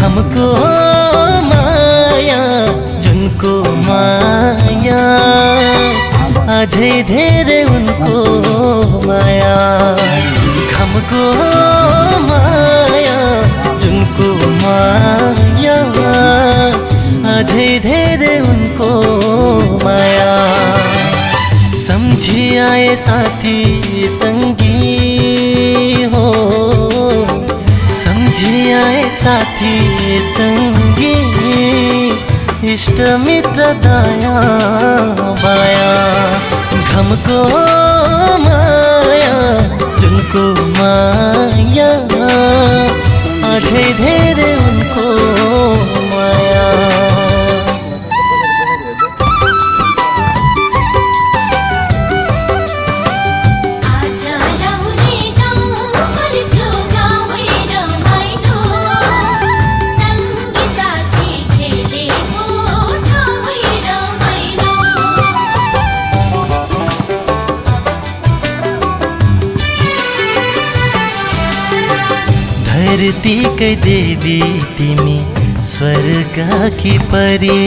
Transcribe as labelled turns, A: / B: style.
A: घमको माया जुनको माया अझै धेरै उनको माया घमको माया जुनको माया अझै धेरै उनको माया सम्झी आए साथी संगी हो सम्झी आए साथी संगी इष्ट मित्र दया माया घमको माया जुनको माया अझै धेरै उनको माया धरतीकै देवी तिमी स्वर्गकी परी